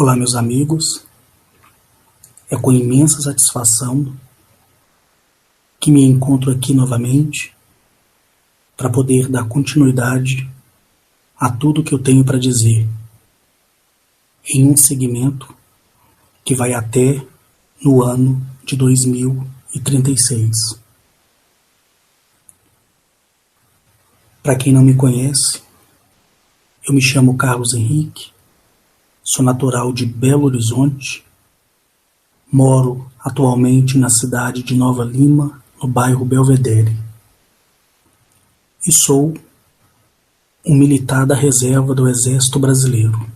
Olá, meus amigos. É com imensa satisfação que me encontro aqui novamente para poder dar continuidade a tudo que eu tenho para dizer em um segmento que vai até no ano de 2036. Para quem não me conhece, eu me chamo Carlos Henrique, sou natural de Belo Horizonte, moro atualmente na cidade de Nova Lima, no bairro Belvedere, e sou um militar da reserva do Exército Brasileiro.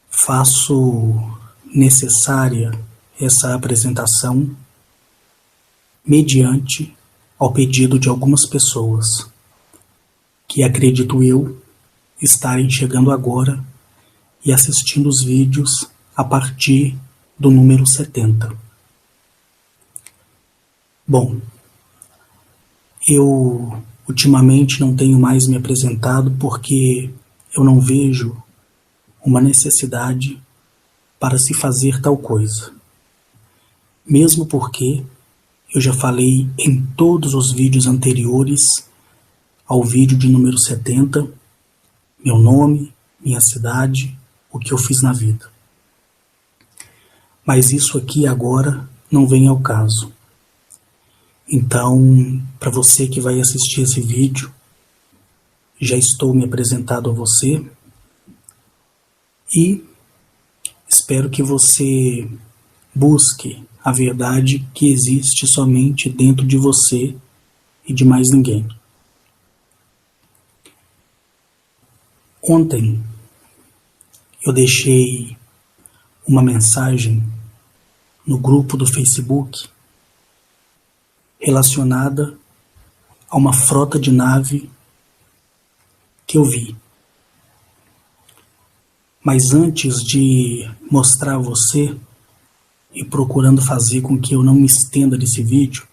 Faço necessária essa apresentação mediante ao pedido de algumas pessoas que, acredito eu, estarem chegando agora e assistindo os vídeos a partir do número 70. Bom, eu ultimamente não tenho mais me apresentado porque eu não vejo uma necessidade para se fazer tal coisa. Mesmo porque eu já falei em todos os vídeos anteriores ao vídeo de número 70, meu nome, minha cidade, o que eu fiz na vida. Mas isso aqui agora não vem ao caso. Então, para você que vai assistir esse vídeo, já estou me apresentado a você e espero que você busque a verdade que existe somente dentro de você e de mais ninguém. Ontem eu deixei uma mensagem no grupo do Facebook relacionada a uma frota de nave que eu vi. Mas antes de mostrar a você e procurando fazer com que eu não me estenda nesse vídeo,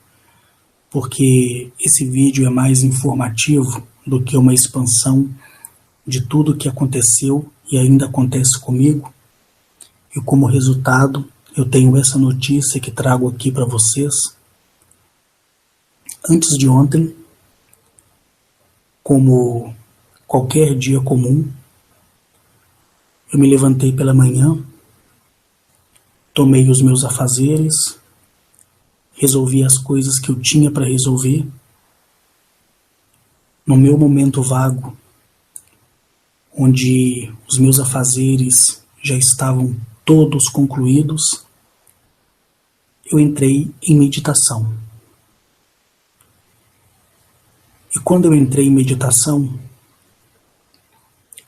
porque esse vídeo é mais informativo do que uma expansão de tudo o que aconteceu e ainda acontece comigo, e como resultado eu tenho essa notícia que trago aqui para vocês. Antes de ontem, como qualquer dia comum, eu me levantei pela manhã, tomei os meus afazeres, resolvi as coisas que eu tinha para resolver. No meu momento vago, onde os meus afazeres já estavam todos concluídos, eu entrei em meditação. E quando eu entrei em meditação,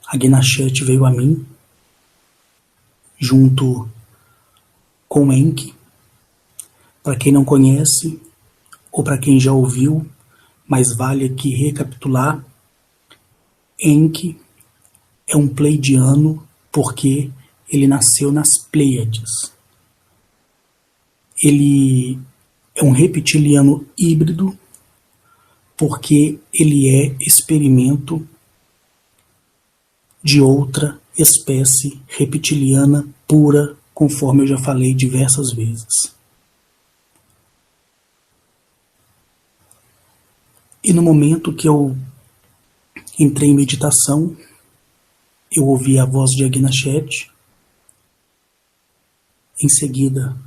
a Guina Shet veio a mim, junto com Enki. Para quem não conhece, ou para quem já ouviu, mas vale aqui recapitular, Enki é um pleidiano porque ele nasceu nas Pleiades. Ele é um reptiliano híbrido porque ele é experimento de outra espécie reptiliana pura, conforme eu já falei diversas vezes. E no momento que eu entrei em meditação, eu ouvi a voz de Guina Shet. Em seguida,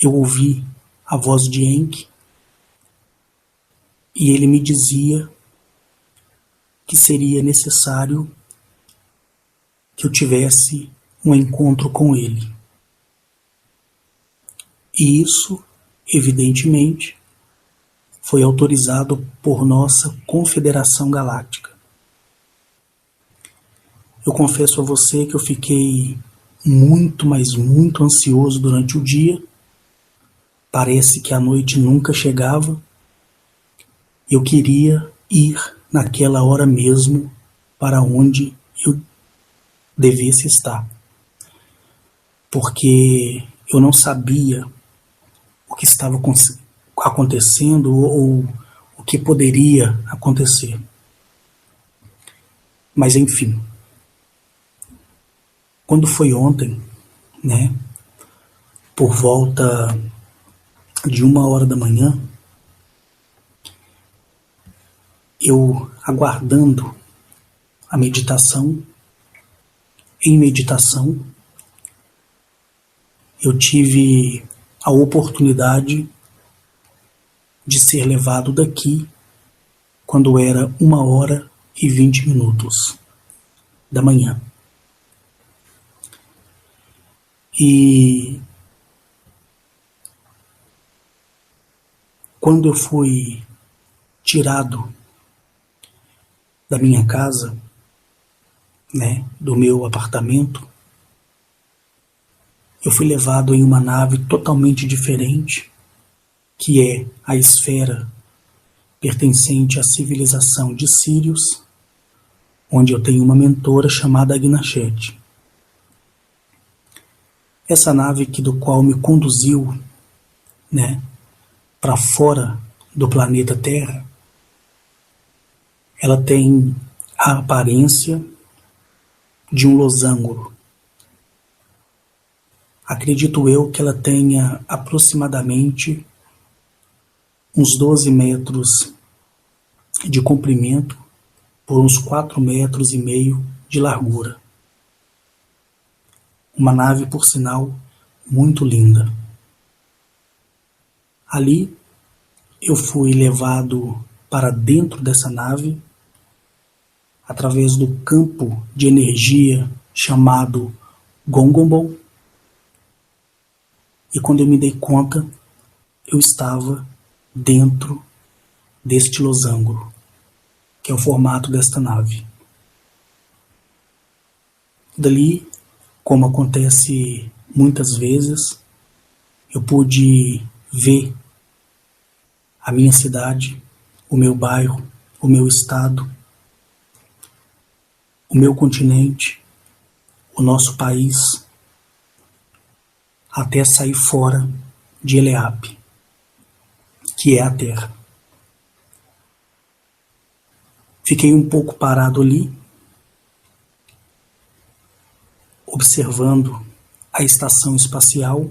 eu ouvi a voz de Enki, e ele me dizia que seria necessário que eu tivesse um encontro com ele. E isso, evidentemente, foi autorizado por nossa Confederação Galáctica. Eu confesso a você que eu fiquei muito, mas muito ansioso durante o dia. Parece que a noite nunca chegava. Eu queria ir naquela hora mesmo para onde eu devesse estar. Porque eu não sabia o que estava acontecendo ou o que poderia acontecer. Mas enfim, Quando foi ontem, né, por volta de 1h da manhã, eu aguardando a meditação, em meditação, eu tive a oportunidade de ser levado daqui quando era 1h20 da manhã. E quando eu fui tirado da minha casa, né, do meu apartamento, eu fui levado em uma nave totalmente diferente, que é a esfera pertencente à civilização de Sírios, onde eu tenho uma mentora chamada Agnachete. Essa nave do qual me conduziu, né, para fora do planeta Terra, ela tem a aparência de um losango. Acredito eu que ela tenha aproximadamente uns 12 metros de comprimento por uns 4,5 metros de largura. Uma nave, por sinal, muito linda. Ali eu fui levado para dentro dessa nave através do campo de energia chamado Gongombon. E quando eu me dei conta, eu estava dentro deste losango, que é o formato desta nave. Dali, como acontece muitas vezes, eu pude ver a minha cidade, o meu bairro, o meu estado, o meu continente, o nosso país, até sair fora de Eleap, que é a Terra. Fiquei um pouco parado ali, observando a estação espacial,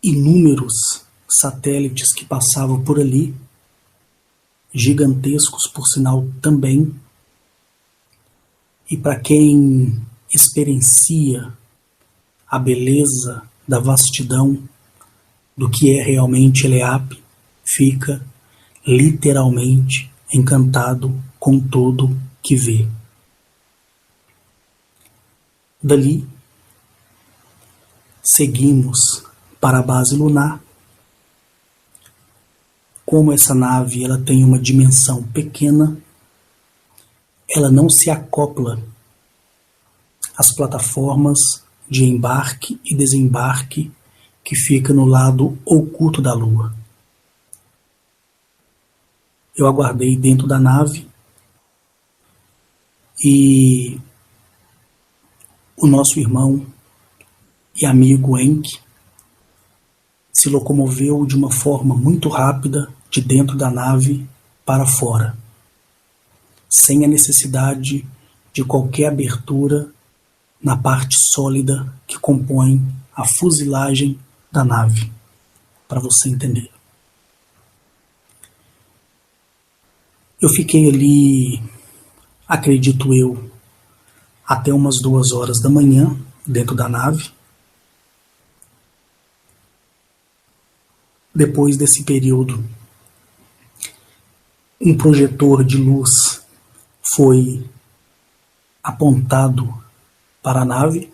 inúmeros satélites que passavam por ali, gigantescos por sinal também, e para quem experiencia a beleza da vastidão do que é realmente Eleap, fica literalmente encantado com tudo que vê. Dali, seguimos para a base lunar. Como essa nave ela tem uma dimensão pequena, ela não se acopla às plataformas de embarque e desembarque que fica no lado oculto da Lua. Eu aguardei dentro da nave e o nosso irmão e amigo Enki se locomoveu de uma forma muito rápida de dentro da nave para fora, sem a necessidade de qualquer abertura na parte sólida que compõe a fuselagem da nave, para você entender. Eu fiquei ali, acredito eu, até umas 2h da manhã, dentro da nave. Depois desse período, um projetor de luz foi apontado para a nave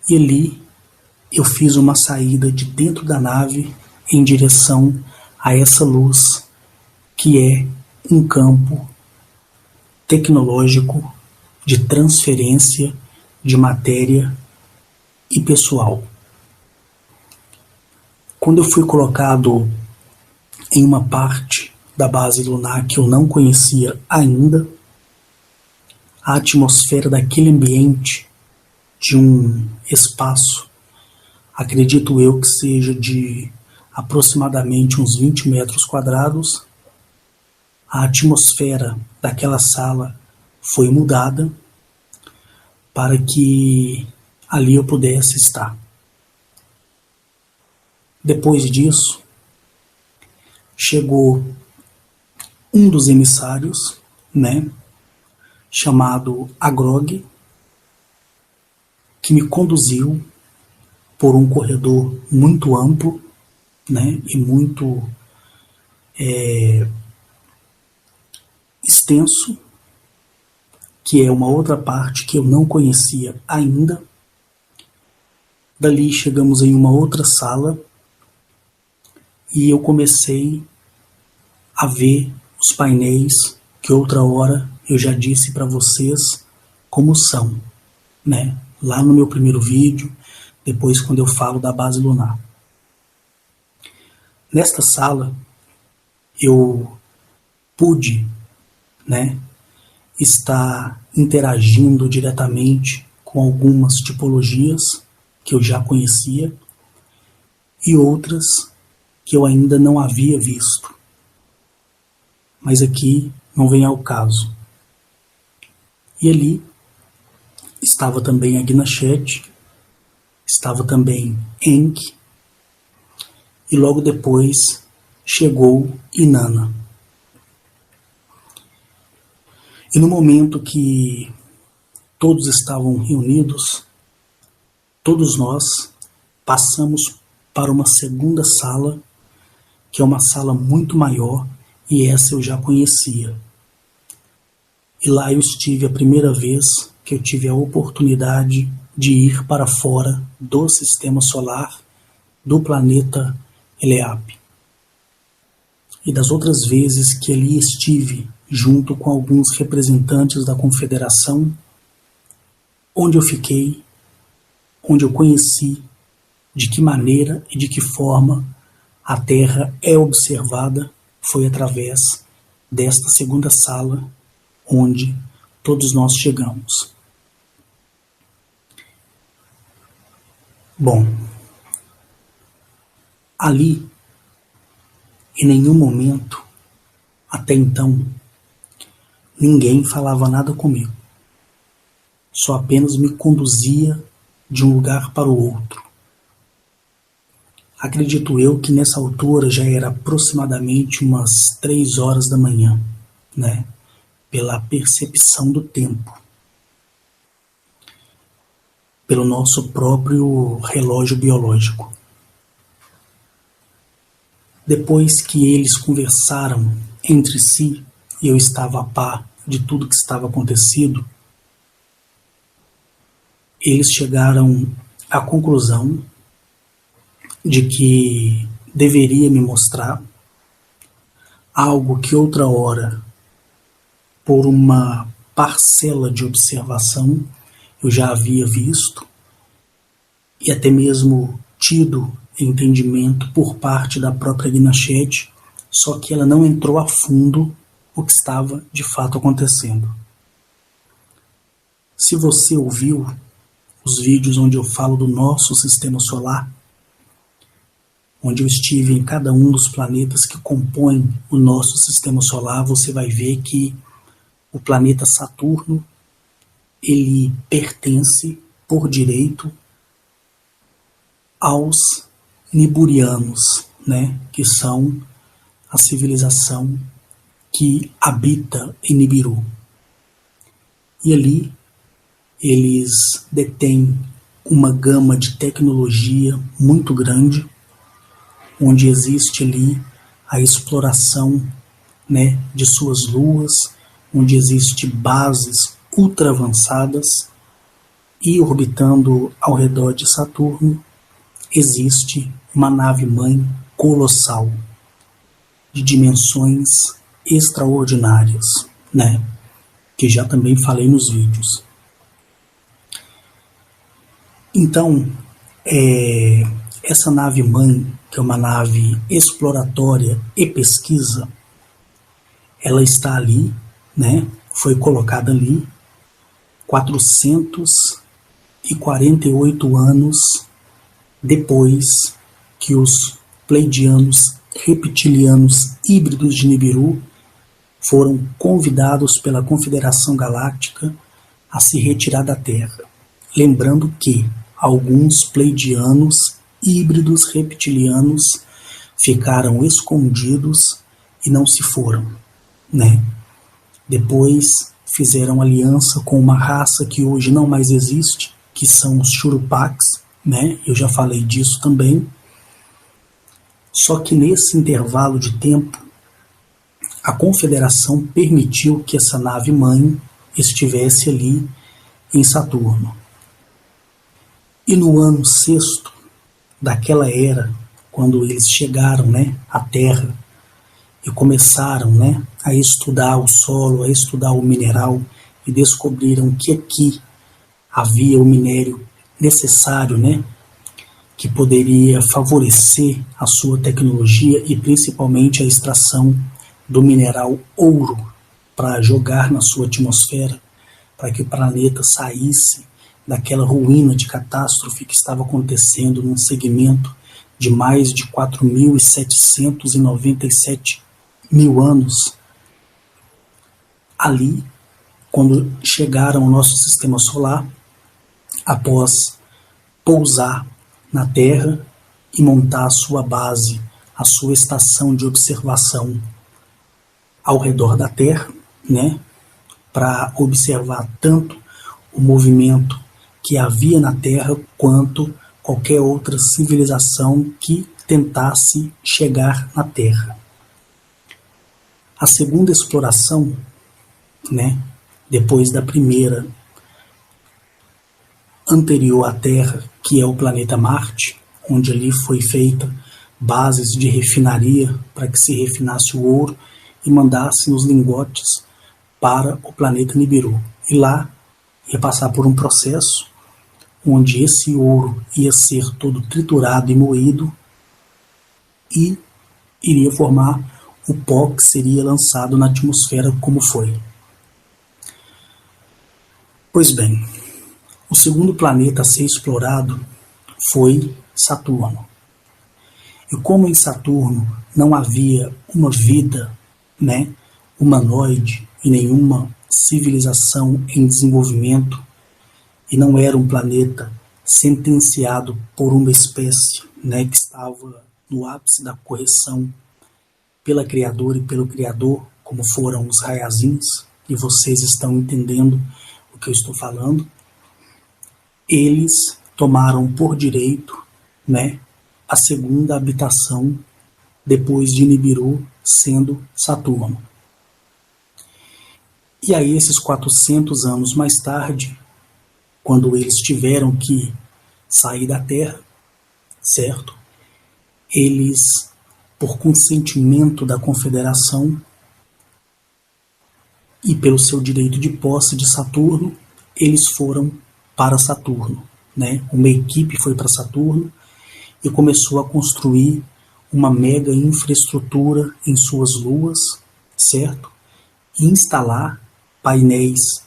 e ali eu fiz uma saída de dentro da nave em direção a essa luz, que é um campo tecnológico de transferência de matéria e pessoal. Quando eu fui colocado em uma parte da base lunar que eu não conhecia ainda, a atmosfera daquele ambiente de um espaço, acredito eu que seja de aproximadamente uns 20 metros quadrados, a atmosfera daquela sala foi mudada para que ali eu pudesse estar. Depois disso, chegou um dos emissários, né, chamado Agrog, que me conduziu por um corredor muito amplo, né, e muito extenso, que é uma outra parte que eu não conhecia ainda. Dali chegamos em uma outra sala e eu comecei a ver os painéis que outra hora eu já disse para vocês como são, né? Lá no meu primeiro vídeo, depois quando eu falo da base lunar. Nesta sala eu pude, né, estar interagindo diretamente com algumas tipologias que eu já conhecia e outras que eu ainda não havia visto. Mas aqui não vem ao caso. E ali estava também a Gnashete, estava também Enki, e logo depois chegou Inanna. E no momento que todos estavam reunidos, todos nós passamos para uma segunda sala, que é uma sala muito maior, e essa eu já conhecia. E lá eu estive a primeira vez que eu tive a oportunidade de ir para fora do sistema solar, do planeta Eleap. E das outras vezes que ali estive, junto com alguns representantes da Confederação, onde eu fiquei, onde eu conheci de que maneira e de que forma a Terra é observada, foi através desta segunda sala, onde todos nós chegamos. Bom, ali, em nenhum momento, até então, ninguém falava nada comigo. Só apenas me conduzia de um lugar para o outro. Acredito eu que nessa altura já era aproximadamente umas 3 horas da manhã, né? Pela percepção do tempo. Pelo nosso próprio relógio biológico. Depois que eles conversaram entre si, e eu estava a par de tudo que estava acontecendo, eles chegaram à conclusão de que deveria me mostrar algo que outra hora, por uma parcela de observação, eu já havia visto e até mesmo tido entendimento por parte da própria Gnashete, só que ela não entrou a fundo o que estava de fato acontecendo. Se você ouviu os vídeos onde eu falo do nosso sistema solar, onde eu estive em cada um dos planetas que compõem o nosso sistema solar, você vai ver que o planeta Saturno, ele pertence por direito aos Niburianos, né, que são a civilização que habita em Nibiru. E ali eles detêm uma gama de tecnologia muito grande, onde existe ali a exploração, né, de suas luas, onde existe bases ultra avançadas, e orbitando ao redor de Saturno existe uma nave-mãe colossal, de dimensões extraordinárias, né, que já também falei nos vídeos. Então, essa nave-mãe, que é uma nave exploratória e pesquisa, ela está ali, né, foi colocada ali 448 anos depois que os pleidianos reptilianos híbridos de Nibiru foram convidados pela Confederação Galáctica a se retirar da Terra, lembrando que alguns pleidianos híbridos reptilianos ficaram escondidos e não se foram, né? Depois fizeram aliança com uma raça que hoje não mais existe, que são os Churupacs, né? Eu já falei disso também. Só que nesse intervalo de tempo, a Confederação permitiu que essa nave-mãe estivesse ali em Saturno. E no ano sexto daquela era, quando eles chegaram, né, à Terra e começaram, né, a estudar o solo, a estudar o mineral e descobriram que aqui havia o minério necessário, né, que poderia favorecer a sua tecnologia e principalmente a extração do mineral ouro para jogar na sua atmosfera, para que o planeta saísse daquela ruína de catástrofe que estava acontecendo num segmento de mais de 4.797 mil anos. Ali, quando chegaram ao nosso sistema solar, após pousar na Terra e montar a sua base, a sua estação de observação ao redor da Terra, né, para observar tanto o movimento que havia na Terra quanto qualquer outra civilização que tentasse chegar na Terra. A segunda exploração, né, depois da primeira anterior à Terra, que é o planeta Marte, onde ali foi feita bases de refinaria para que se refinasse o ouro e mandasse os lingotes para o planeta Nibiru. E lá ia passar por um processo onde esse ouro ia ser todo triturado e moído e iria formar o pó que seria lançado na atmosfera como foi. Pois bem, o segundo planeta a ser explorado foi Saturno. E como em Saturno não havia uma vida, né, humanoide e nenhuma civilização em desenvolvimento, e não era um planeta sentenciado por uma espécie, né, que estava no ápice da correção pela Criadora e pelo Criador, como foram os Raiazins, e vocês estão entendendo o que eu estou falando, eles tomaram por direito, né, a segunda habitação depois de Nibiru, sendo Saturno. E aí, esses 400 anos mais tarde, quando eles tiveram que sair da Terra, certo? Eles, por consentimento da Confederação e pelo seu direito de posse de Saturno, eles foram para Saturno, né? Uma equipe foi para Saturno e começou a construir uma mega infraestrutura em suas luas, certo? E instalar painéis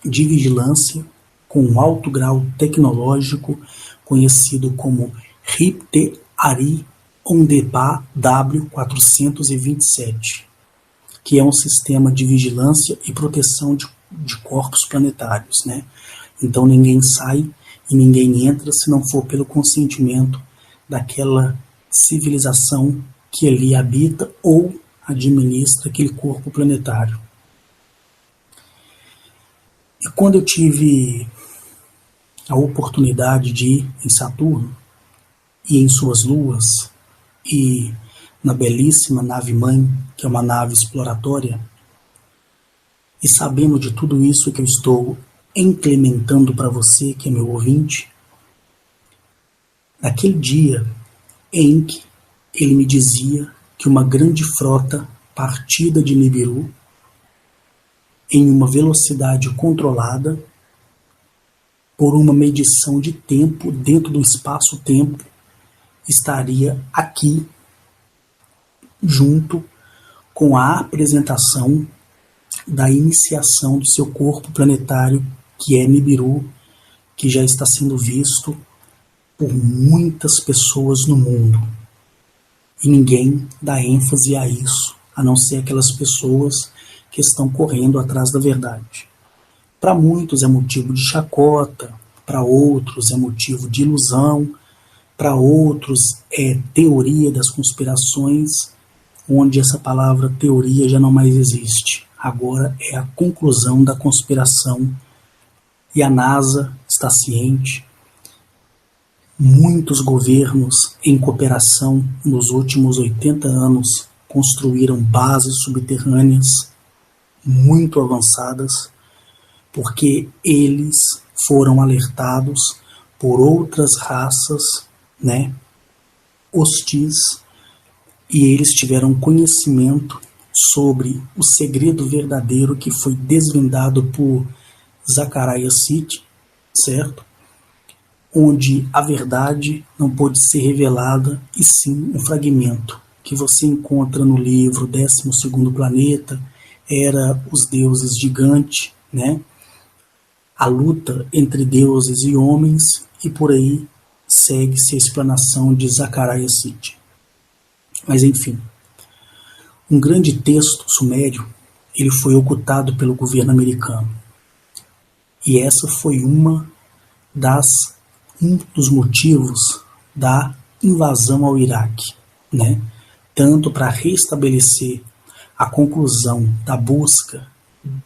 de vigilância com um alto grau tecnológico conhecido como RIP-T Ari Ondepa W427, que é um sistema de vigilância e proteção de corpos planetários, né? Então ninguém sai e ninguém entra se não for pelo consentimento daquela civilização que ali habita ou administra aquele corpo planetário. E quando eu tive a oportunidade de ir em Saturno e em suas luas e na belíssima nave-mãe, que é uma nave exploratória, e sabendo de tudo isso que eu estou implementando para você, que é meu ouvinte, naquele dia em que ele me dizia que uma grande frota partida de Nibiru em uma velocidade controlada por uma medição de tempo dentro do espaço-tempo estaria aqui junto com a apresentação da iniciação do seu corpo planetário, que é Nibiru, que já está sendo visto por muitas pessoas no mundo. E ninguém dá ênfase a isso, a não ser aquelas pessoas que estão correndo atrás da verdade. Para muitos é motivo de chacota, para outros é motivo de ilusão, para outros é teoria das conspirações, onde essa palavra teoria já não mais existe. Agora é a conclusão da conspiração e a NASA está ciente. Muitos governos em cooperação nos últimos 80 anos construíram bases subterrâneas muito avançadas, porque eles foram alertados por outras raças, hostis, e eles tiveram conhecimento sobre o segredo verdadeiro que foi desvendado por Zecharia Sitchin, certo? Onde a verdade não pôde ser revelada, e sim um fragmento que você encontra no livro 12º Planeta, Era os Deuses Gigante, a luta entre deuses e homens, e por aí segue-se a explanação de Zecharia Sitchin. Mas enfim, um grande texto sumério, ele foi ocultado pelo governo americano. E essa foi um dos motivos da invasão ao Iraque, tanto para restabelecer a conclusão da busca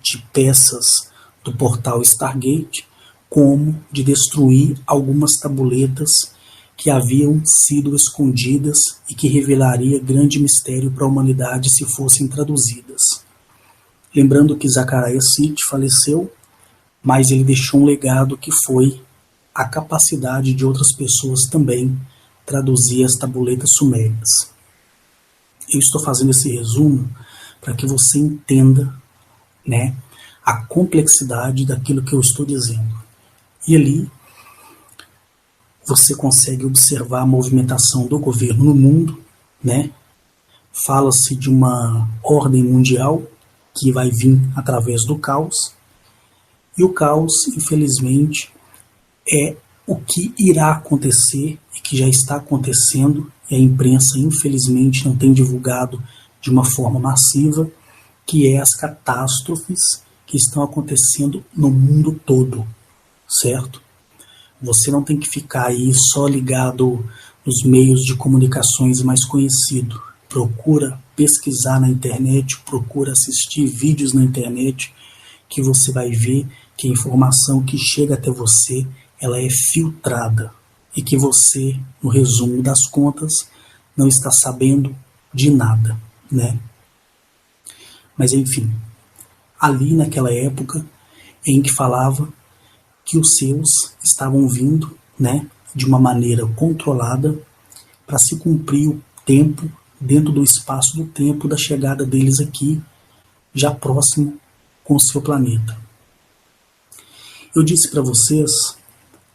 de peças do portal Stargate, como de destruir algumas tabuletas que haviam sido escondidas e que revelaria grande mistério para a humanidade se fossem traduzidas. Lembrando que Zecharia Sitchin faleceu, mas ele deixou um legado que foi a capacidade de outras pessoas também traduzir as tabuletas sumérias. Eu estou fazendo esse resumo para que você entenda, a complexidade daquilo que eu estou dizendo. E ali você consegue observar a movimentação do governo no mundo, Fala-se de uma ordem mundial que vai vir através do caos, e o caos, infelizmente, é o que irá acontecer e que já está acontecendo, e a imprensa, infelizmente, não tem divulgado de uma forma massiva, que é as catástrofes que estão acontecendo no mundo todo, certo? Você não tem que ficar aí só ligado nos meios de comunicações mais conhecidos. Procura pesquisar na internet, procura assistir vídeos na internet, que você vai ver que a informação que chega até você, ela é filtrada, e que você, no resumo das contas, não está sabendo de nada, Mas enfim, ali naquela época em que falava que os seus estavam vindo, de uma maneira controlada para se cumprir o tempo, dentro do espaço do tempo da chegada deles aqui, já próximo com o seu planeta. Eu disse para vocês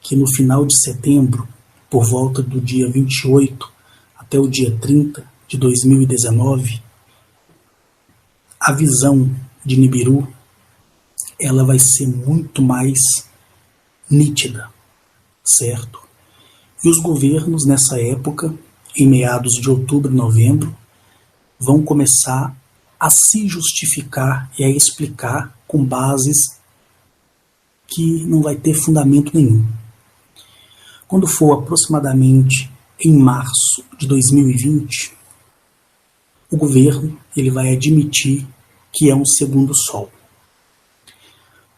que no final de setembro, por volta do dia 28 até o dia 30 de 2019, a visão de Nibiru, ela vai ser muito mais nítida, certo? E os governos nessa época, em meados de outubro e novembro, vão começar a se justificar e a explicar com bases que não vai ter fundamento nenhum. Quando for aproximadamente em março de 2020, o governo ele vai admitir que é um segundo sol.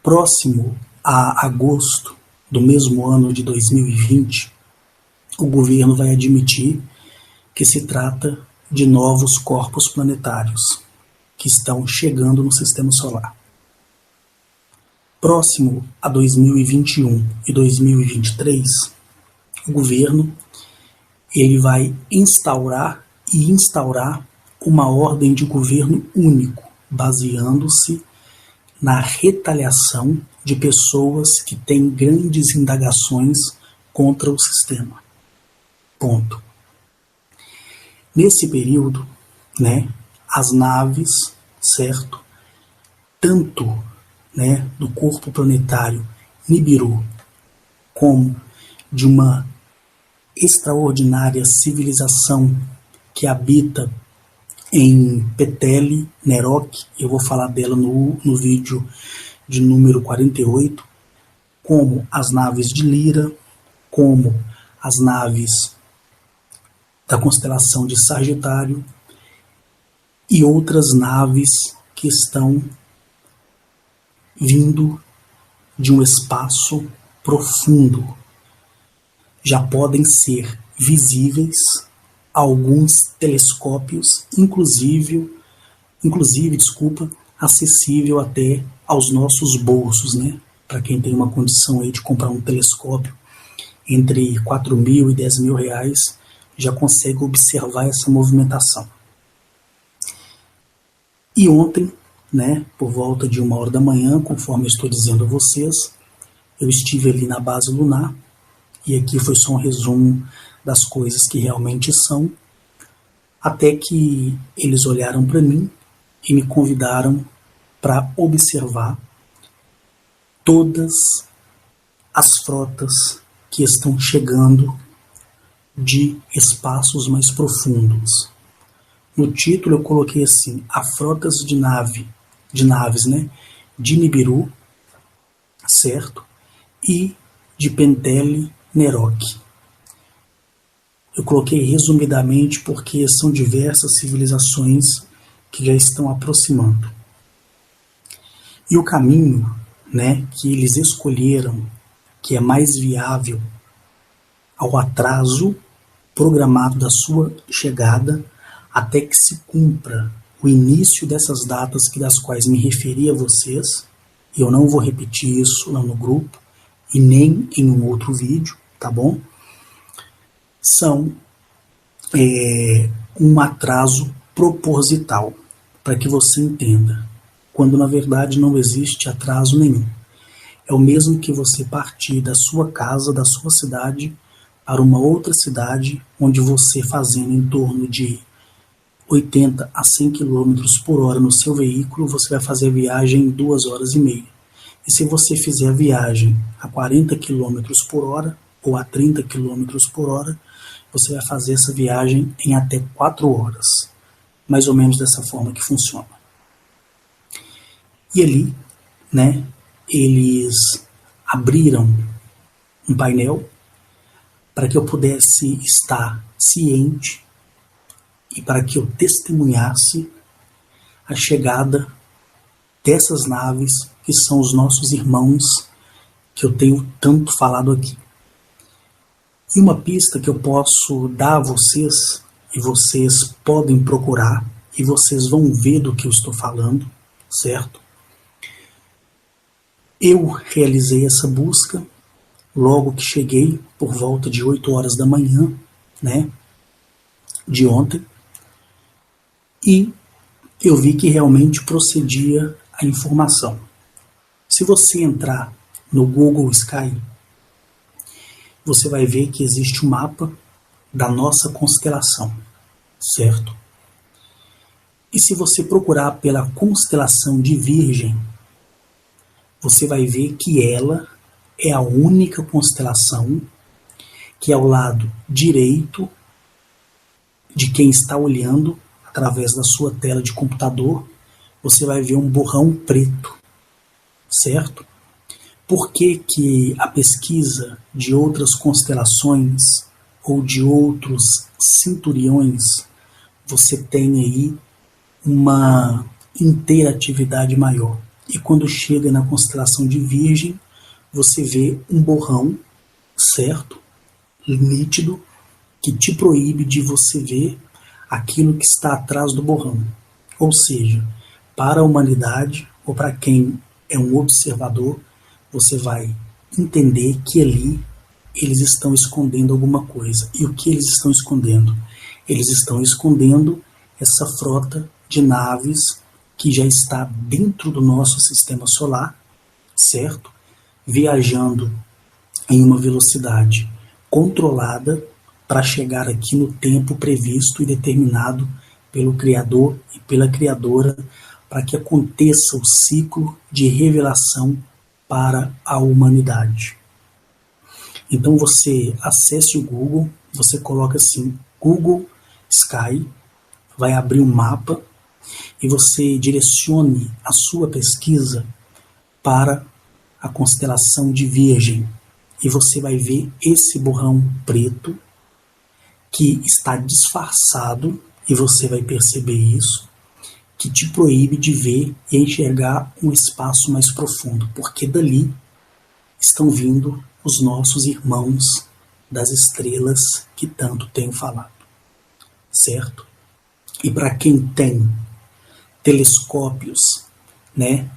Próximo a agosto do mesmo ano de 2020, o governo vai admitir que se trata de novos corpos planetários que estão chegando no sistema solar. Próximo a 2021 e 2023, o governo ele vai instaurar uma ordem de governo único, baseando-se na retaliação de pessoas que têm grandes indagações contra o sistema. Ponto. Nesse período, as naves, certo, tanto do corpo planetário Nibiru, como de uma extraordinária civilização que habita em Petele, Nerok, eu vou falar dela no vídeo de número 48, como as naves de Lira, como as naves da constelação de Sagitário e outras naves que estão vindo de um espaço profundo. Já podem ser visíveis alguns telescópios, inclusive, acessível até aos nossos bolsos, né? Para quem tem uma condição aí de comprar um telescópio entre 4.000 e 10.000 reais, já consegue observar essa movimentação. E ontem, né, por volta de 1h da manhã, conforme eu estou dizendo a vocês, eu estive ali na base lunar, e aqui foi só um resumo das coisas que realmente são, até que eles olharam para mim e me convidaram para observar todas as frotas que estão chegando de espaços mais profundos. No título eu coloquei assim, a frotas de naves, né, de Nibiru, certo? E de Pentele Nerok. Eu coloquei resumidamente porque são diversas civilizações que já estão aproximando. E o caminho, né, que eles escolheram, que é mais viável ao atraso programado da sua chegada, até que se cumpra o início dessas datas das quais me referi a vocês, e eu não vou repetir isso lá no grupo, e nem em um outro vídeo, tá bom? São um atraso proposital, para que você entenda, quando na verdade não existe atraso nenhum. É o mesmo que você partir da sua casa, da sua cidade, para uma outra cidade, onde você fazendo em torno de 80 a 100 km por hora no seu veículo, você vai fazer a viagem em 2h30. E se você fizer a viagem a 40 km por hora ou a 30 km por hora, você vai fazer essa viagem em até 4 horas. Mais ou menos dessa forma que funciona. E ali, né, eles abriram um painel para que eu pudesse estar ciente e para que eu testemunhasse a chegada dessas naves que são os nossos irmãos que eu tenho tanto falado aqui. E uma pista que eu posso dar a vocês, e vocês podem procurar, e vocês vão ver do que eu estou falando, certo? Eu realizei essa busca logo que cheguei, por volta de 8h da manhã, né, de ontem, e eu vi que realmente procedia a informação. Se você entrar no Google Sky, você vai ver que existe um mapa da nossa constelação, certo? E se você procurar pela constelação de Virgem, você vai ver que ela é a única constelação que ao lado direito de quem está olhando através da sua tela de computador, você vai ver um borrão preto, certo? Por que que a pesquisa de outras constelações ou de outros cinturiões você tem aí uma interatividade maior? E quando chega na constelação de Virgem, você vê um borrão, certo? Nítido, que te proíbe de você ver aquilo que está atrás do borrão. Ou seja, para a humanidade, ou para quem é um observador, você vai entender que ali eles estão escondendo alguma coisa. E o que eles estão escondendo? Eles estão escondendo essa frota de naves que já está dentro do nosso sistema solar, certo? Viajando em uma velocidade controlada para chegar aqui no tempo previsto e determinado pelo Criador e pela Criadora, para que aconteça o ciclo de revelação para a humanidade. Então você acesse o Google, você coloca assim, Google Sky, vai abrir um mapa e você direcione a sua pesquisa para a constelação de Virgem e você vai ver esse borrão preto que está disfarçado, e você vai perceber isso, que te proíbe de ver e enxergar um espaço mais profundo, porque dali estão vindo os nossos irmãos das estrelas que tanto tenho falado, certo? E para quem tem telescópios, né,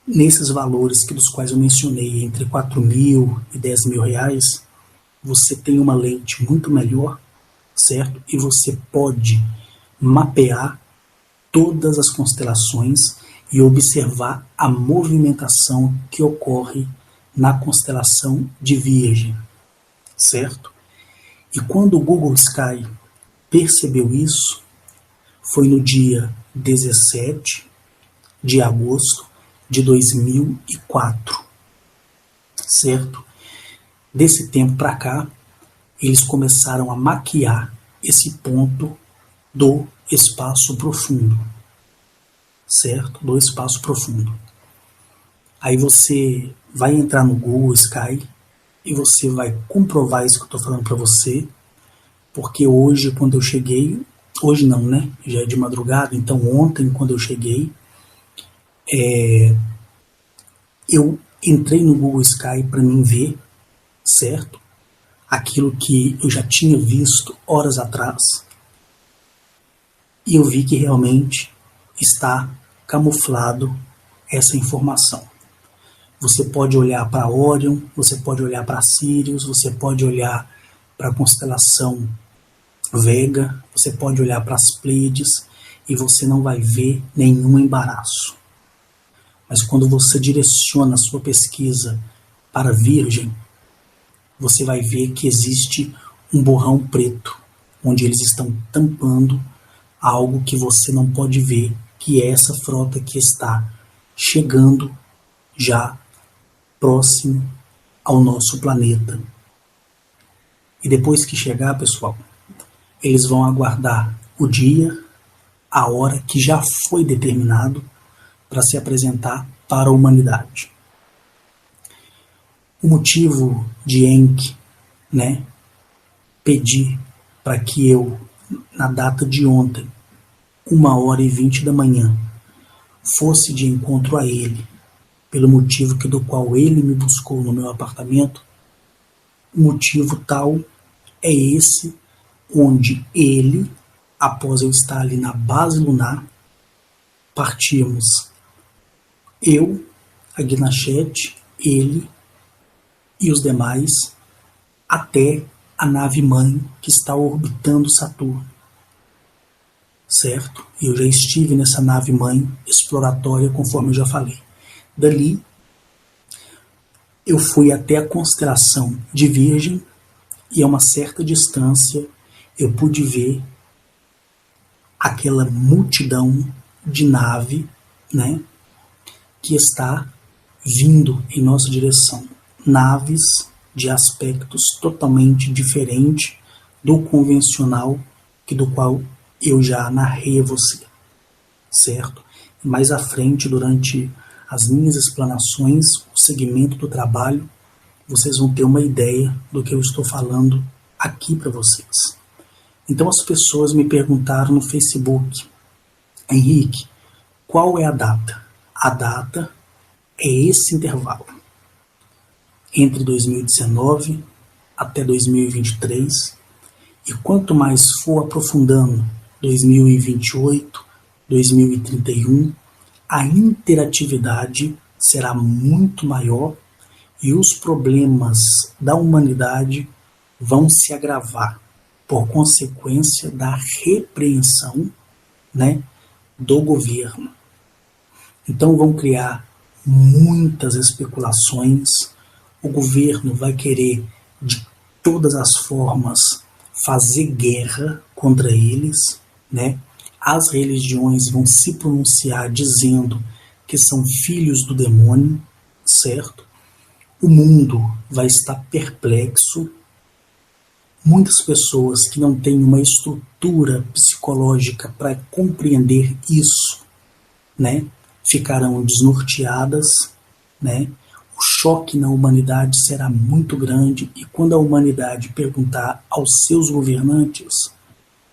nesses valores que dos quais eu mencionei, entre 4.000 e 10.000 reais, você tem uma lente muito melhor, certo? E você pode mapear todas as constelações e observar a movimentação que ocorre na constelação de Virgem, certo? E quando o Google Sky percebeu isso, foi no dia 17 de agosto de 2004, certo? Desse tempo para cá, eles começaram a maquiar esse ponto do espaço profundo, certo? Do espaço profundo. Aí você vai entrar no Google Sky e você vai comprovar isso que eu estou falando para você, porque hoje, quando eu cheguei, hoje não, né? Já é de madrugada, então ontem, quando eu cheguei, eu entrei no Google Sky para mim ver, certo? Aquilo que eu já tinha visto horas atrás, e eu vi que realmente está camuflado essa informação. Você pode olhar para Orion, você pode olhar para Sirius, você pode olhar para a constelação Vega, você pode olhar para as Pleiades e você não vai ver nenhum embaraço. Mas quando você direciona a sua pesquisa para Virgem, você vai ver que existe um borrão preto, onde eles estão tampando algo que você não pode ver, que é essa frota que está chegando já próximo ao nosso planeta. E depois que chegar, pessoal, eles vão aguardar o dia, a hora que já foi determinado para se apresentar para a humanidade. O motivo de Enki, né, pedir para que eu, na data de ontem, 1h20 da manhã, fosse de encontro a ele, pelo motivo do qual ele me buscou no meu apartamento, o motivo tal é esse, onde ele, após eu estar ali na base lunar, partimos eu, a Guinachete, ele e os demais até a nave-mãe que está orbitando Saturno, certo? Eu já estive nessa nave-mãe exploratória, conforme eu já falei. Dali, eu fui até a constelação de Virgem e a uma certa distância eu pude ver aquela multidão de nave, né, que está vindo em nossa direção. Naves de aspectos totalmente diferentes do convencional que do qual eu já narrei a você, certo? E mais à frente, durante as minhas explanações, o segmento do trabalho, vocês vão ter uma ideia do que eu estou falando aqui para vocês. Então as pessoas me perguntaram no Facebook: Henrique, qual é a data? A data é esse intervalo, entre 2019 até 2023, e quanto mais for aprofundando 2028, 2031, a interatividade será muito maior e os problemas da humanidade vão se agravar por consequência da repreensão, né, do governo. Então vão criar muitas especulações, o governo vai querer de todas as formas fazer guerra contra eles, né? As religiões vão se pronunciar dizendo que são filhos do demônio, certo? O mundo vai estar perplexo. Muitas pessoas que não têm uma estrutura psicológica para compreender isso, né, ficarão desnorteadas né, o choque na humanidade será muito grande e quando a humanidade perguntar aos seus governantes,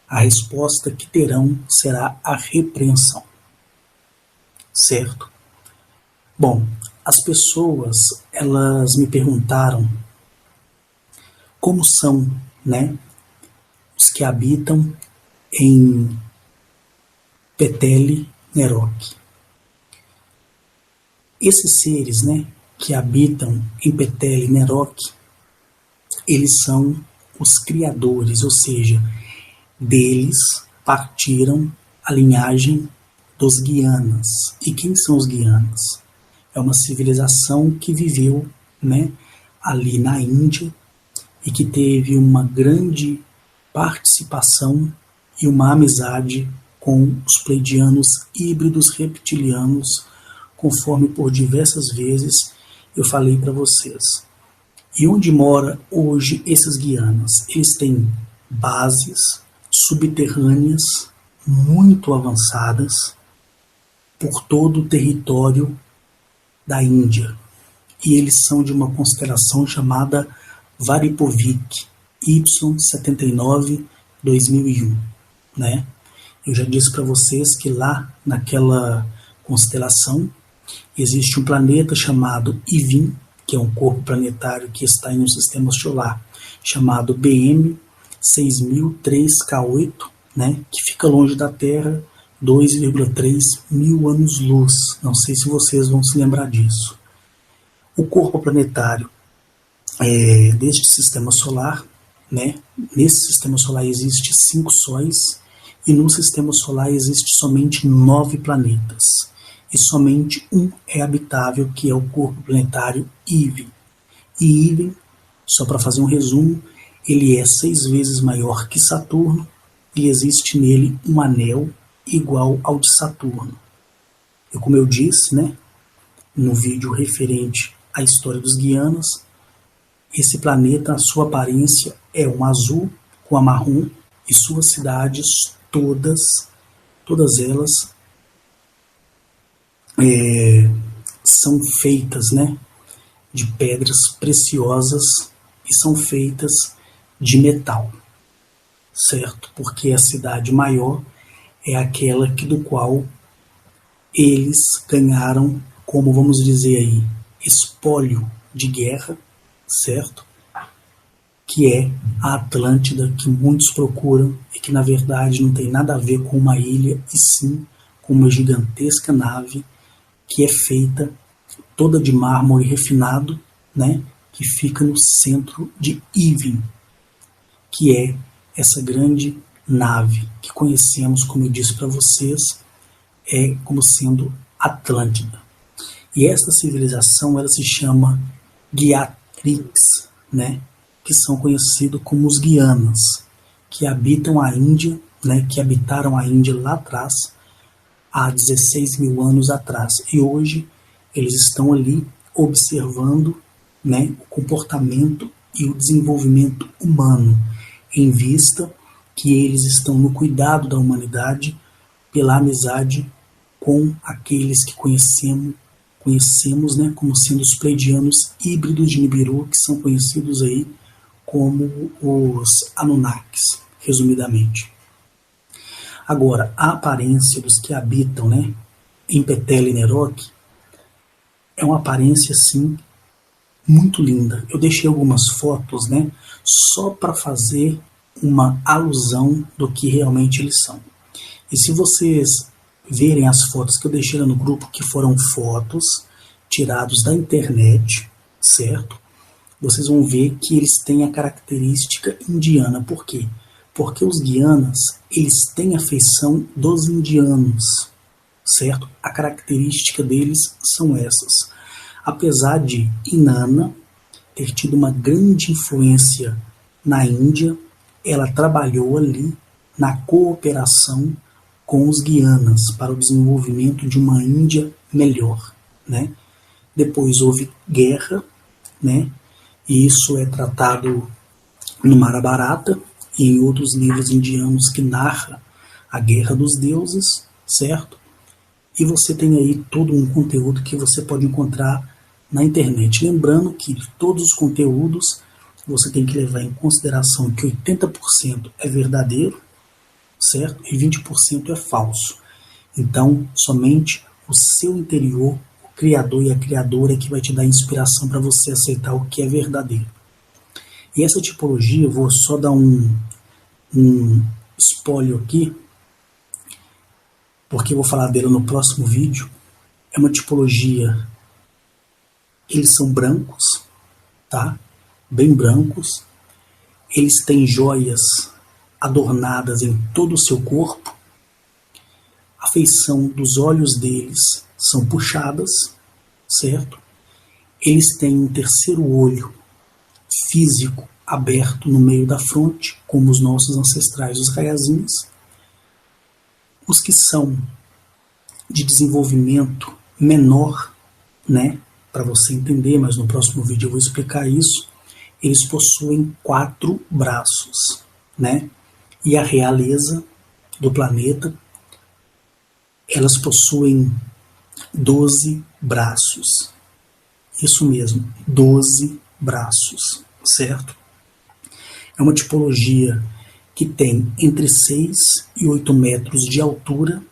a resposta que terão será a repreensão, certo? Bom, as pessoas, elas me perguntaram como são, né, os que habitam em Petele Nerok. Esses seres, né, que habitam em Petele Nerok, eles são os criadores, ou seja, deles partiram a linhagem dos Guianas. E quem são os Guianas? É uma civilização que viveu, né, ali na Índia e que teve uma grande participação e uma amizade com os pleidianos híbridos reptilianos, conforme por diversas vezes eu falei para vocês. E onde mora hoje esses Guianas? Eles têm bases subterrâneas muito avançadas por todo o território da Índia. E eles são de uma constelação chamada Varipovic, Y79-2001, né? Eu já disse para vocês que lá naquela constelação existe um planeta chamado Ivin, que é um corpo planetário que está em um sistema solar chamado BM 6003K8, né, que fica longe da Terra 2,3 mil anos-luz. Não sei se vocês vão se lembrar disso. O corpo planetário deste sistema solar, né, nesse sistema solar existe 5 sóis e no sistema solar existe somente 9 planetas. E somente um é habitável, que é o corpo planetário Ivin. E Ivin, só para fazer um resumo, ele é 6 vezes maior que Saturno e existe nele um anel igual ao de Saturno. E como eu disse, né, no vídeo referente à história dos Guianas, esse planeta, a sua aparência é um azul com a marrom e suas cidades, todas elas são feitas, né, de pedras preciosas e são feitas de metal, certo? Porque a cidade maior é aquela do qual eles ganharam, como vamos dizer aí, espólio de guerra, certo? Que é a Atlântida, que muitos procuram e que na verdade não tem nada a ver com uma ilha, e sim com uma gigantesca nave que é feita toda de mármore refinado, né, que fica no centro de Ivin, que é essa grande nave que conhecemos, como eu disse para vocês, como sendo Atlântida. E esta civilização, ela se chama Guiatrix, né, que são conhecidos como os Guianas, que habitam a Índia, né, que habitaram a Índia lá atrás, há 16 mil anos atrás. E hoje eles estão ali observando, né, o comportamento e o desenvolvimento humano, em vista que eles estão no cuidado da humanidade pela amizade com aqueles que conhecemos, né, como sendo os pleidianos híbridos de Nibiru, que são conhecidos aí como os Anunnakis, resumidamente. Agora, a aparência dos que habitam, né, em Petele Nerok é uma aparência, assim, muito linda. Eu deixei algumas fotos, né, só para fazer uma alusão do que realmente eles são. E se vocês verem as fotos que eu deixei lá no grupo, que foram fotos tiradas da internet, certo? Vocês vão ver que eles têm a característica indiana. Por quê? Porque os Guianas, eles têm a feição dos indianos, certo? A característica deles são essas. Apesar de Inanna ter tido uma grande influência na Índia, ela trabalhou ali na cooperação com os Guianas para o desenvolvimento de uma Índia melhor, né? Depois houve guerra, né? E isso é tratado no Mahabharata e em outros livros indianos que narra a guerra dos deuses, certo? E você tem aí todo um conteúdo que você pode encontrar na internet. Lembrando que todos os conteúdos você tem que levar em consideração que 80% é verdadeiro, certo? E 20% é falso. Então, somente o seu interior, o criador e a criadora é que vai te dar inspiração para você aceitar o que é verdadeiro. E essa tipologia, eu vou só dar um spoiler aqui, porque eu vou falar dela no próximo vídeo. É uma tipologia, eles são brancos, tá? Bem brancos. Eles têm joias adornadas em todo o seu corpo. A feição dos olhos deles são puxadas, certo? Eles têm um terceiro olho físico aberto no meio da fronte, como os nossos ancestrais, os Raiazinhos. Os que são de desenvolvimento menor, né? Para você entender, mas no próximo vídeo eu vou explicar isso. Eles possuem 4 braços, né? E a realeza do planeta, elas possuem 12 braços. Isso mesmo, 12 braços, certo? É uma tipologia que tem entre 6 e 8 metros de altura.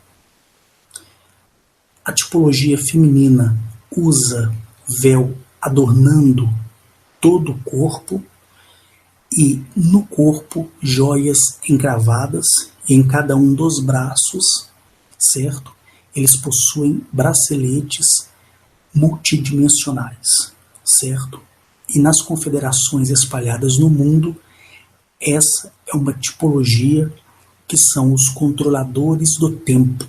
A tipologia feminina usa véu adornando todo o corpo e no corpo joias encravadas em cada um dos braços, certo? Eles possuem braceletes multidimensionais, certo? E nas confederações espalhadas no mundo, essa é uma tipologia que são os controladores do tempo,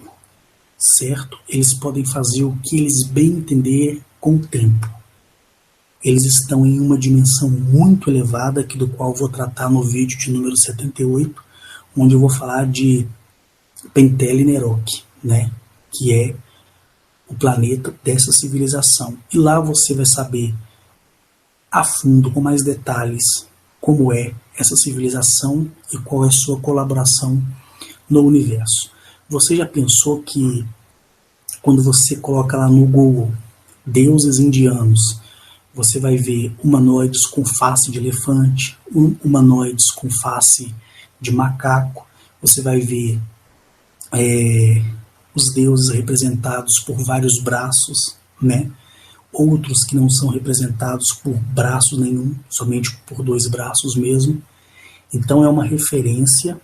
certo? Eles podem fazer o que eles bem entender com o tempo. Eles estão em uma dimensão muito elevada, que do qual vou tratar no vídeo de número 78, onde eu vou falar de Pentele Nerok, né? Que é o planeta dessa civilização. E lá você vai saber a fundo, com mais detalhes, como é essa civilização e qual é a sua colaboração no universo. Você já pensou que quando você coloca lá no Google deuses indianos, você vai ver humanoides com face de elefante, humanoides com face de macaco, você vai ver os deuses representados por vários braços, né? Outros que não são representados por braços nenhum, somente por 2 braços mesmo. Então é uma referência,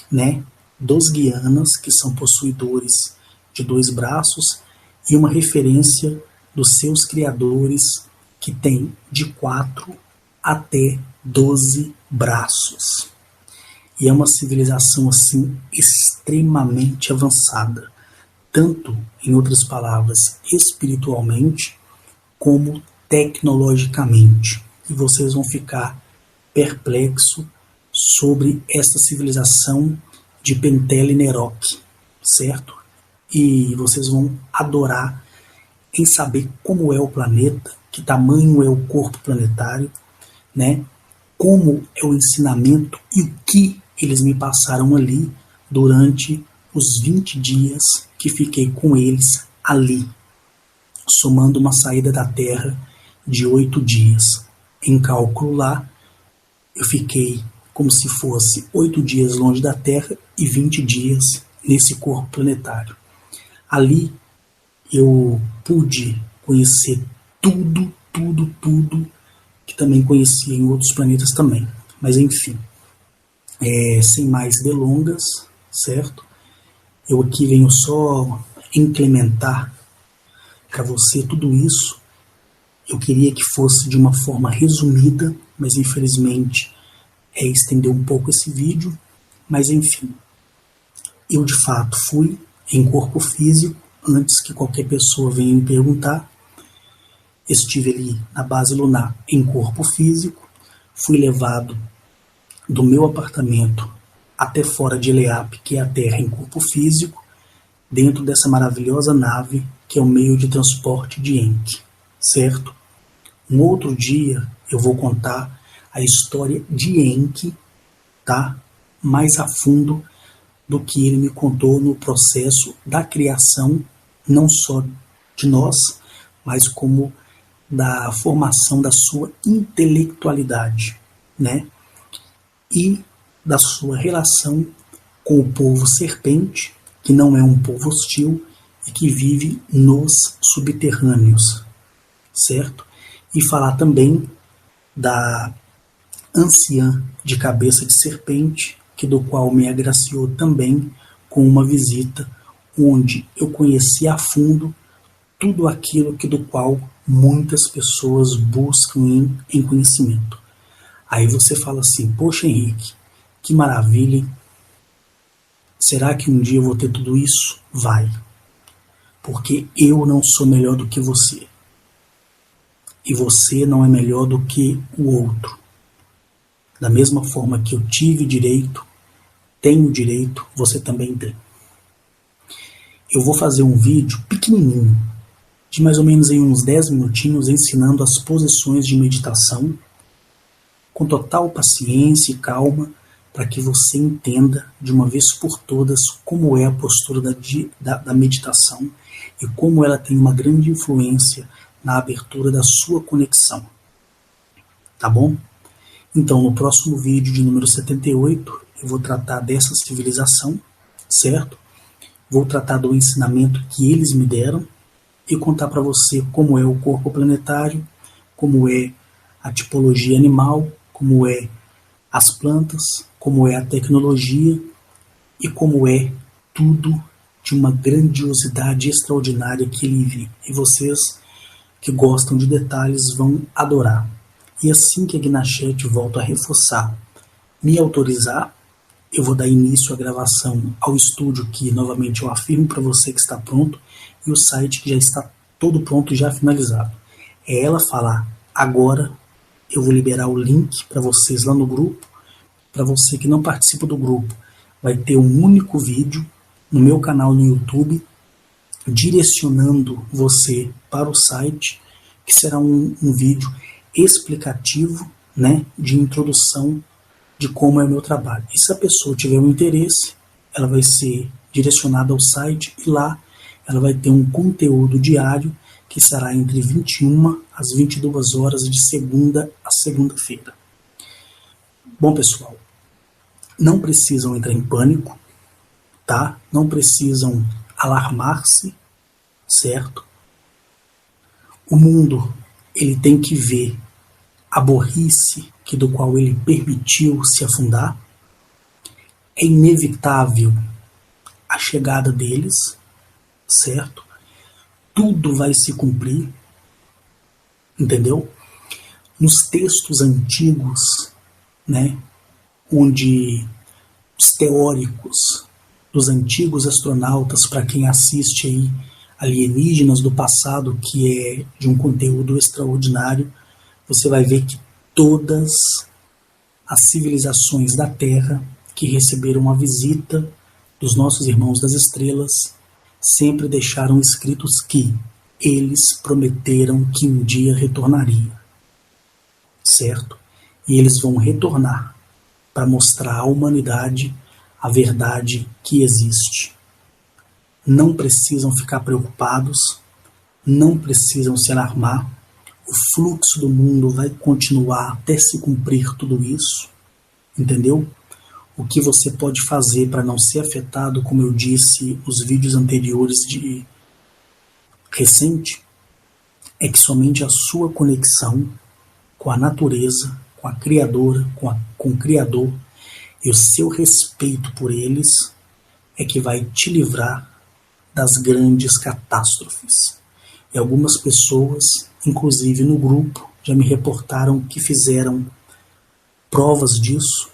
né, dos Guianas, que são possuidores de 2 braços, e uma referência dos seus criadores, que tem de 4 até 12 braços. E é uma civilização assim extremamente avançada, tanto, em outras palavras, espiritualmente, como tecnologicamente. E vocês vão ficar perplexos sobre esta civilização de Pentele Nerok, certo? E vocês vão adorar em saber como é o planeta, que tamanho é o corpo planetário, né? Como é o ensinamento e o que eles me passaram ali durante os 20 dias que fiquei com eles ali, somando uma saída da Terra de 8 dias. Em cálculo lá, eu fiquei como se fosse 8 dias longe da Terra e 20 dias nesse corpo planetário. Ali eu pude conhecer tudo que também conhecia em outros planetas também. Mas enfim, sem mais delongas, certo? Eu aqui venho só implementar para você tudo isso. Eu queria que fosse de uma forma resumida, mas infelizmente estender um pouco esse vídeo. Mas enfim, eu de fato fui em corpo físico, antes que qualquer pessoa venha me perguntar. Estive ali na base lunar em corpo físico, fui levado do meu apartamento até fora de Eleap, que é a Terra, em corpo físico, dentro dessa maravilhosa nave que é o meio de transporte de Enki, certo? Um outro dia eu vou contar a história de Enki, tá? Mais a fundo do que ele me contou no processo da criação, não só de nós, mas como da formação da sua intelectualidade, né? E da sua relação com o povo serpente, que não é um povo hostil e que vive nos subterrâneos, certo? E falar também da anciã de cabeça de serpente, que do qual me agraciou também com uma visita, onde eu conheci a fundo tudo aquilo que do qual muitas pessoas buscam em conhecimento. Aí você fala assim, poxa Henrique, que maravilha, hein? Será que um dia eu vou ter tudo isso? Vai. Porque eu não sou melhor do que você. E você não é melhor do que o outro. Da mesma forma que eu tive direito, tenho direito, você também tem. Eu vou fazer um vídeo pequenininho, de mais ou menos em uns 10 minutinhos, ensinando as posições de meditação, com total paciência e calma, para que você entenda de uma vez por todas como é a postura da meditação e como ela tem uma grande influência na abertura da sua conexão. Tá bom? Então, no próximo vídeo de número 78, eu vou tratar dessa civilização, certo? Vou tratar do ensinamento que eles me deram e contar para você como é o corpo planetário, como é a tipologia animal, como é as plantas, como é a tecnologia e como é tudo de uma grandiosidade extraordinária que ele vive. E vocês que gostam de detalhes vão adorar. E assim que a Gnachet, volto a reforçar, me autorizar, eu vou dar início à gravação ao estúdio que, novamente, eu afirmo para você que está pronto, e o site que já está todo pronto e já finalizado. É ela falar, agora eu vou liberar o link para vocês lá no grupo. Para você que não participa do grupo, vai ter um único vídeo no meu canal no YouTube, direcionando você para o site, que será um vídeo explicativo, né, de introdução de como é o meu trabalho. E se a pessoa tiver um interesse, ela vai ser direcionada ao site e lá ela vai ter um conteúdo diário que será entre 21 às 22 horas de segunda a segunda-feira. Bom, pessoal, não precisam entrar em pânico, tá? Não precisam alarmar-se, certo? O mundo, ele tem que ver a burrice que do qual ele permitiu se afundar. É inevitável a chegada deles, certo? Tudo vai se cumprir, entendeu? Nos textos antigos, né, onde os teóricos dos antigos astronautas, para quem assiste aí Alienígenas do Passado, que é de um conteúdo extraordinário, você vai ver que todas as civilizações da Terra que receberam a visita dos nossos irmãos das estrelas sempre deixaram escritos que eles prometeram que um dia retornariam, certo? E eles vão retornar para mostrar à humanidade a verdade que existe. Não precisam ficar preocupados, não precisam se alarmar. O fluxo do mundo vai continuar até se cumprir tudo isso, entendeu? O que você pode fazer para não ser afetado, como eu disse nos vídeos anteriores de recente, é que somente a sua conexão com a natureza, com a Criadora, com o Criador, e o seu respeito por eles é que vai te livrar das grandes catástrofes. E algumas pessoas, inclusive no grupo, já me reportaram que fizeram provas disso,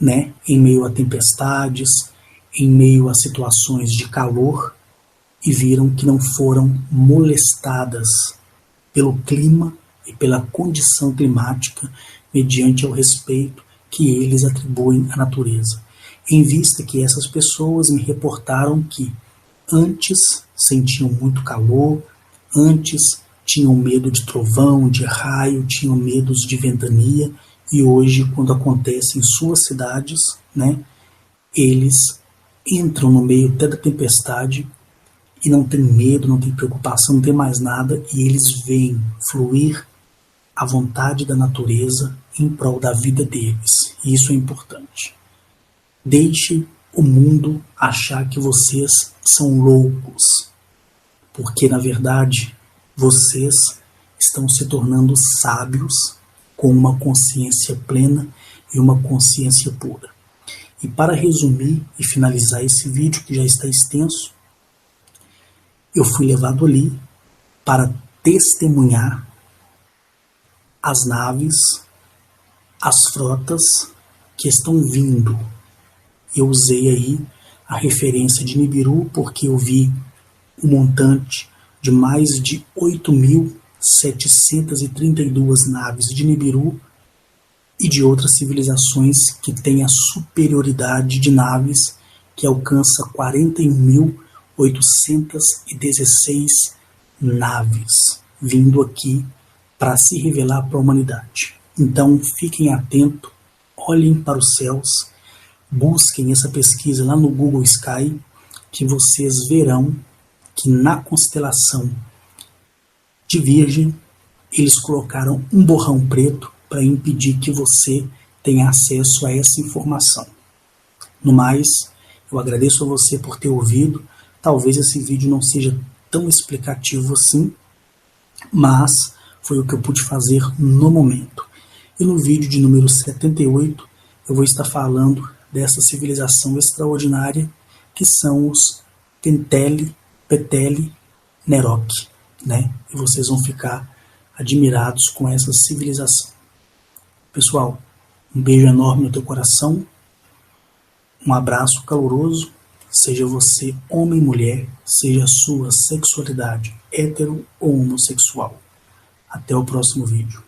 né, em meio a tempestades, em meio a situações de calor, e viram que não foram molestadas pelo clima e pela condição climática, mediante ao respeito que eles atribuem à natureza. Em vista que essas pessoas me reportaram que antes sentiam muito calor, antes tinham medo de trovão, de raio, tinham medos de ventania, e hoje, quando acontece em suas cidades, né, eles entram no meio até da tempestade e não tem medo, não tem preocupação, não tem mais nada, e eles veem fluir a vontade da natureza em prol da vida deles. E isso é importante. Deixe o mundo achar que vocês são loucos, porque na verdade vocês estão se tornando sábios com uma consciência plena e uma consciência pura. E para resumir e finalizar esse vídeo, que já está extenso, eu fui levado ali para testemunhar as naves, as frotas que estão vindo. Eu usei aí a referência de Nibiru porque eu vi um montante de mais de 8.732 naves de Nibiru e de outras civilizações que têm a superioridade de naves que alcança 41.816 naves vindo aqui para se revelar para a humanidade. Então fiquem atentos, olhem para os céus, busquem essa pesquisa lá no Google Sky, que vocês verão que na constelação de Virgem eles colocaram um borrão preto para impedir que você tenha acesso a essa informação. No mais, eu agradeço a você por ter ouvido. Talvez esse vídeo não seja tão explicativo assim, mas foi o que eu pude fazer no momento. E no vídeo de número 78, eu vou estar falando dessa civilização extraordinária que são os Tenteli, Peteli, Nerok, né? E vocês vão ficar admirados com essa civilização. Pessoal, um beijo enorme no teu coração, um abraço caloroso, seja você homem, mulher, seja a sua sexualidade hétero ou homossexual. Até o próximo vídeo.